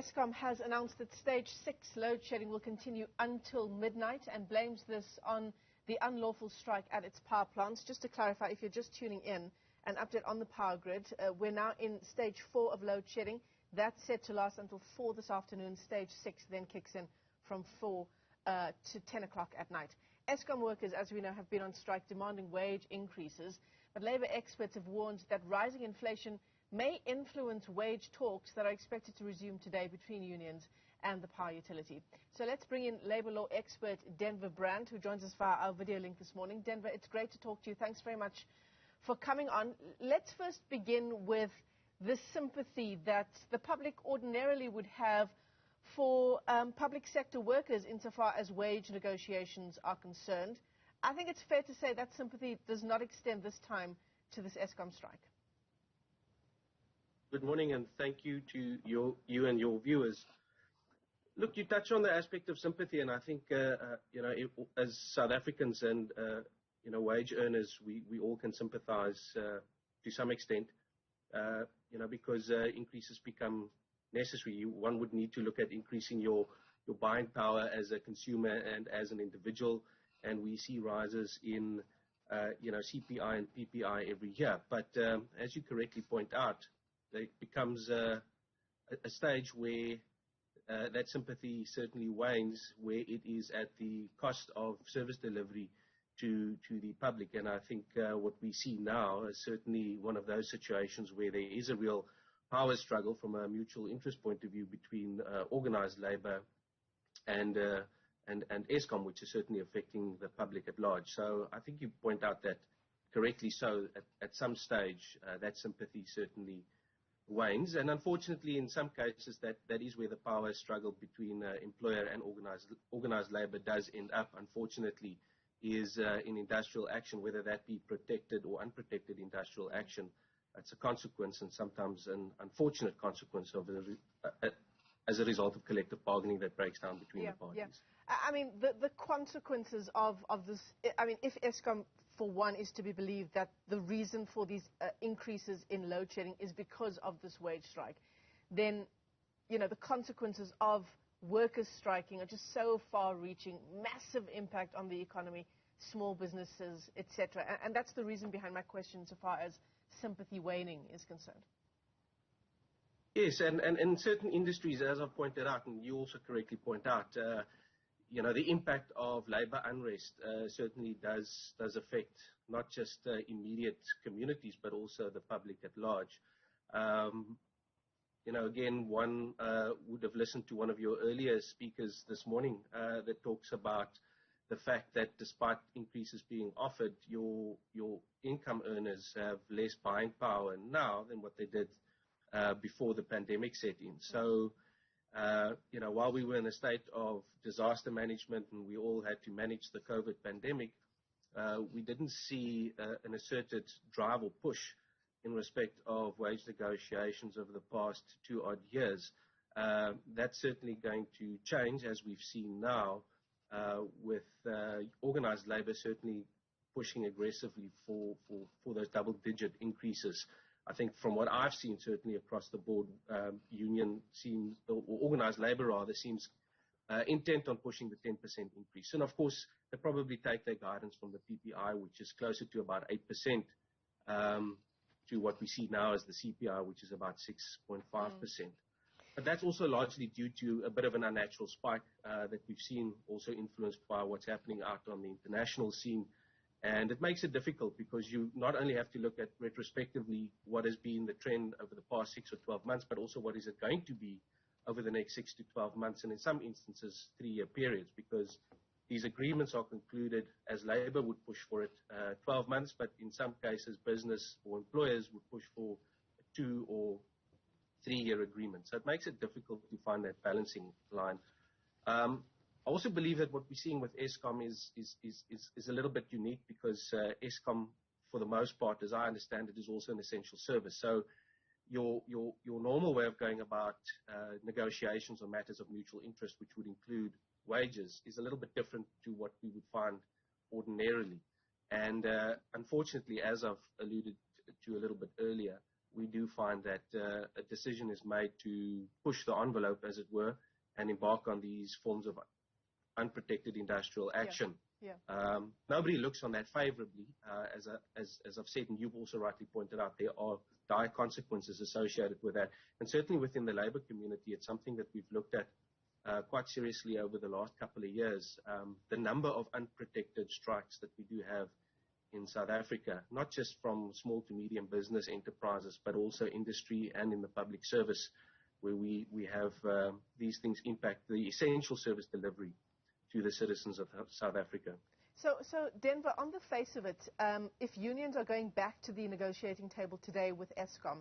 Eskom has announced that stage 6 load shedding will continue until midnight and blames this on the unlawful strike at its power plants. Just to clarify, if you're just tuning in, an update on the power grid. We're now in stage 4 of load shedding. That's set to last until 4 this afternoon. Stage 6 then kicks in from 4 to 10 o'clock at night. Eskom workers, as we know, have been on strike demanding wage increases, but Labour experts have warned that rising inflation may influence wage talks that are expected to resume today between unions and the power utility. So let's bring in labour law expert Denver Brandt, who joins us via our video link this morning. Denver, it's great to talk to you. Thanks very much for coming on. Let's first begin with the sympathy that the public ordinarily would have for public sector workers insofar as wage negotiations are concerned. I think it's fair to say that sympathy does not extend this time to this Eskom strike. Good morning, and thank you to you and your viewers. Look, you touch on the aspect of sympathy, and I think, as South Africans and, wage earners, we all can sympathize to some extent, because increases become necessary. One would need to look at increasing your buying power as a consumer and as an individual, and we see rises in, CPI and PPI every year. But as you correctly point out, it becomes a stage where that sympathy certainly wanes, where it is at the cost of service delivery to the public. And I think what we see now is certainly one of those situations where there is a real power struggle from a mutual interest point of view between organized labor and Eskom, which is certainly affecting the public at large. So I think you point out that correctly so. At some stage, that sympathy certainly wanes, and unfortunately in some cases that is where the power struggle between employer and organized labor does end up, unfortunately, is in industrial action, whether that be protected or unprotected industrial action. It's a consequence, and sometimes an unfortunate consequence of as a result of collective bargaining that breaks down between the parties. Yeah. I mean, the consequences of this, I mean, if Eskom, for one, is to be believed that the reason for these increases in load shedding is because of this wage strike, then, the consequences of workers striking are just so far-reaching, massive impact on the economy, small businesses, etc. And that's the reason behind my question so far as sympathy waning is concerned. Yes, and in certain industries, as I've pointed out, and you also correctly point out, the impact of labor unrest certainly does affect not just immediate communities, but also the public at large. Again, one would have listened to one of your earlier speakers this morning that talks about the fact that despite increases being offered, your income earners have less buying power now than what they did before the pandemic set in. So, while we were in a state of disaster management and we all had to manage the COVID pandemic, we didn't see an asserted drive or push in respect of wage negotiations over the past 2 odd years. That's certainly going to change, as we've seen now, with organized labor certainly pushing aggressively for those double-digit increases. I think from what I've seen, certainly across the board, union seems, or organized labor rather, seems intent on pushing the 10% increase. And of course, they probably take their guidance from the PPI, which is closer to about 8%, to what we see now as the CPI, which is about 6.5%. But that's also largely due to a bit of an unnatural spike that we've seen, also influenced by what's happening out on the international scene. And it makes it difficult because you not only have to look at retrospectively what has been the trend over the past 6 or 12 months, but also what is it going to be over the next 6 to 12 months, and in some instances 3-year periods, because these agreements are concluded as labor would push for it 12 months, but in some cases business or employers would push for a 2 or 3-year agreement. So it makes it difficult to find that balancing line. I also believe that what we're seeing with Eskom is a little bit unique because Eskom, for the most part, as I understand it, is also an essential service. So your normal way of going about negotiations on matters of mutual interest, which would include wages, is a little bit different to what we would find ordinarily. And unfortunately, as I've alluded to a little bit earlier, we do find that a decision is made to push the envelope, as it were, and embark on these forms of unprotected industrial action. Nobody looks on that favorably, as I've said, and you've also rightly pointed out, there are dire consequences associated with that. And certainly within the labor community, it's something that we've looked at quite seriously over the last couple of years. The number of unprotected strikes that we do have in South Africa, not just from small to medium business enterprises, but also industry and in the public service, where we have these things impact the essential service delivery to the citizens of South Africa. So Denver, on the face of it, if unions are going back to the negotiating table today with Eskom,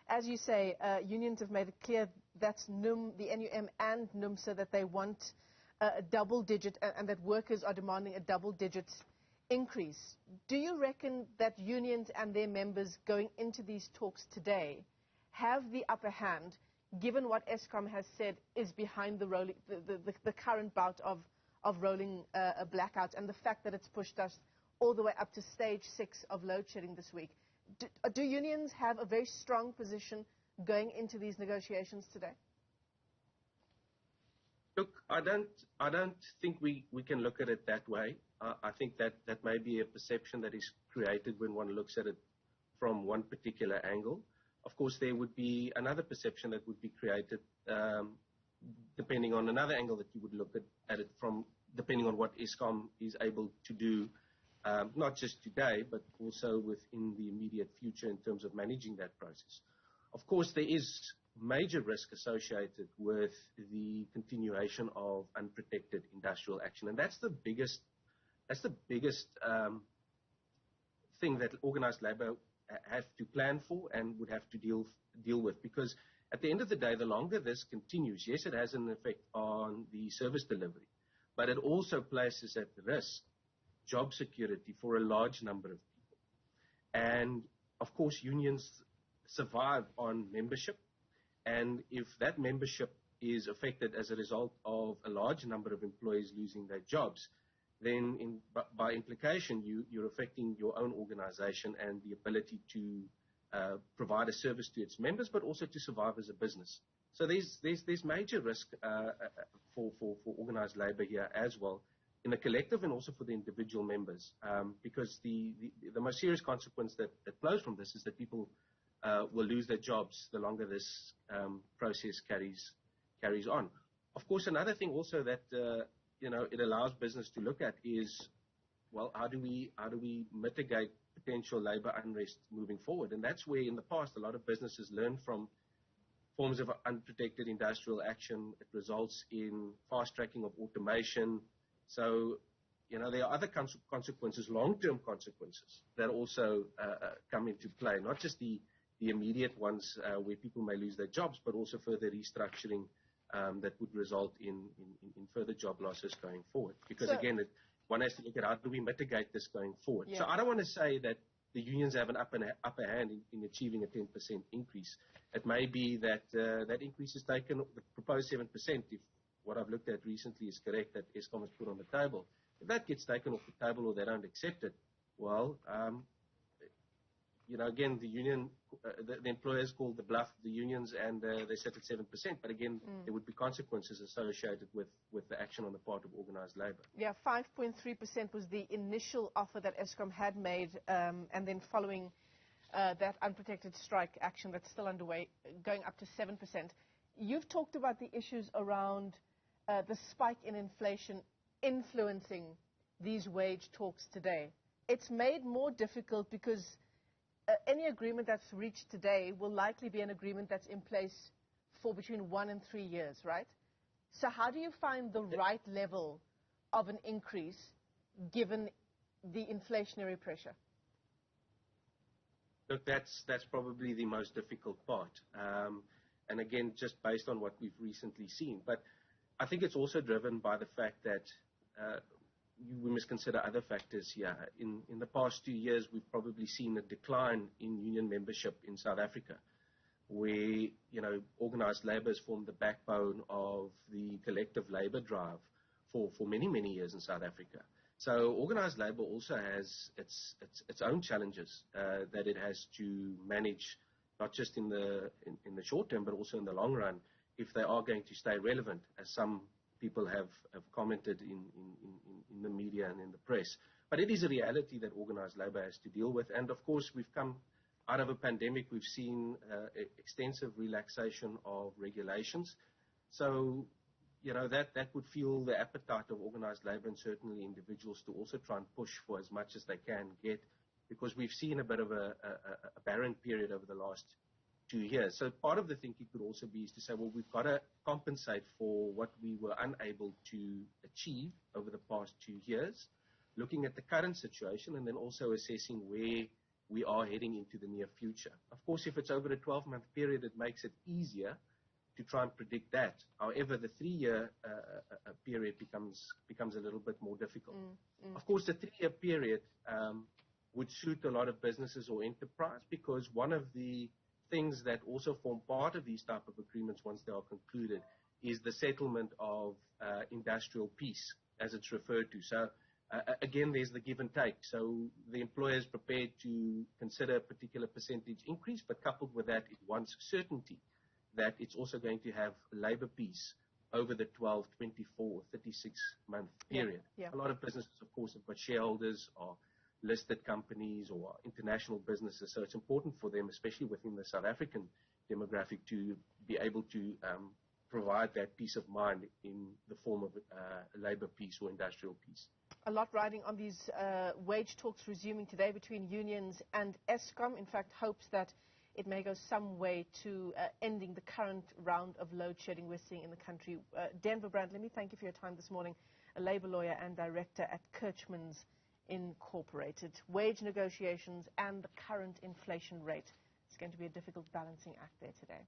as you say, unions have made it clear that's NUM, the NUM and NUMSA, that they want a double-digit, and that workers are demanding a double-digit increase. Do you reckon that unions and their members going into these talks today have the upper hand, given what Eskom has said is behind the current bout of rolling a blackout, and the fact that it's pushed us all the way up to stage 6 of load shedding this week? Do unions have a very strong position going into these negotiations today? Look, I don't think we can look at it that way. I think that may be a perception that is created when one looks at it from one particular angle. Of course, there would be another perception that would be created depending on another angle that you would look at it from, depending on what Eskom is able to do, not just today, but also within the immediate future in terms of managing that process. Of course, there is major risk associated with the continuation of unprotected industrial action, and that's the biggest thing that organized labor have to plan for and would have to deal with, because at the end of the day, the longer this continues, yes, it has an effect on the service delivery, but it also places at risk job security for a large number of people. And of course, unions survive on membership, and if that membership is affected as a result of a large number of employees losing their jobs, then by implication, you're affecting your own organization and the ability to provide a service to its members, but also to survive as a business. So there's major risk for organized labor here as well, in the collective and also for the individual members, because the most serious consequence that flows from this is that people will lose their jobs the longer this process carries on. Of course, another thing also that it allows business to look at is, well, how do we mitigate potential labor unrest moving forward? And that's where in the past a lot of businesses learn from forms of unprotected industrial action. It results in fast tracking of automation. So, there are other consequences, long-term consequences, that also come into play, not just the immediate ones where people may lose their jobs, but also further restructuring that would result in further job losses going forward. Because again, one has to look at how do we mitigate this going forward. Yeah. So I don't want to say that the unions have an upper hand in achieving a 10% increase. It may be that that increase is taken, the proposed 7%, if what I've looked at recently is correct, that Eskom has put on the table. If that gets taken off the table or they don't accept it, well, again, the union, the employers called the bluff, the unions, and they set at 7%. But again, there would be consequences associated with the action on the part of organized labor. Yeah, 5.3% was the initial offer that Eskom had made, and then following that unprotected strike action that's still underway, going up to 7%. You've talked about the issues around the spike in inflation influencing these wage talks today. It's made more difficult because any agreement that's reached today will likely be an agreement that's in place for between 1 and 3 years, right? So how do you find the right level of an increase given the inflationary pressure? Look, that's probably the most difficult part. And again, just based on what we've recently seen. But I think it's also driven by the fact that we must consider other factors here. In the past 2 years, we've probably seen a decline in union membership in South Africa, where, organized labor has formed the backbone of the collective labor drive for many, many years in South Africa. So organized labor also has its own challenges that it has to manage, not just in the short term, but also in the long run, if they are going to stay relevant, as some people have commented in the media and in the press. But it is a reality that organized labor has to deal with. And of course, we've come out of a pandemic. We've seen extensive relaxation of regulations. So, that would fuel the appetite of organized labor and certainly individuals to also try and push for as much as they can get, because we've seen a bit of a barren period over the last 2 years. So part of the thinking could also be is to say, well, we've got to compensate for what we were unable to achieve over the past 2 years, looking at the current situation and then also assessing where we are heading into the near future. Of course, if it's over a 12-month period, it makes it easier to try and predict that. However, the 3-year period becomes a little bit more difficult. Of course, the 3-year period would suit a lot of businesses or enterprise, because one of the things that also form part of these type of agreements once they are concluded is the settlement of industrial peace, as it's referred to. So again, there's the give and take. So the employer is prepared to consider a particular percentage increase, but coupled with that, it wants certainty that it's also going to have labor peace over the 12, 24, 36-month period. A lot of businesses, of course, have got shareholders or listed companies or international businesses, so it's important for them, especially within the South African demographic, to be able to provide that peace of mind in the form of labor peace or industrial peace. A lot riding on these wage talks resuming today between unions and Eskom. In fact, hopes that it may go some way to ending the current round of load shedding we're seeing in the country. Denver Brandt, let me thank you for your time this morning, a labor lawyer and director at Kirchmann's Incorporated. Wage negotiations and the current inflation rate. It's going to be a difficult balancing act there today.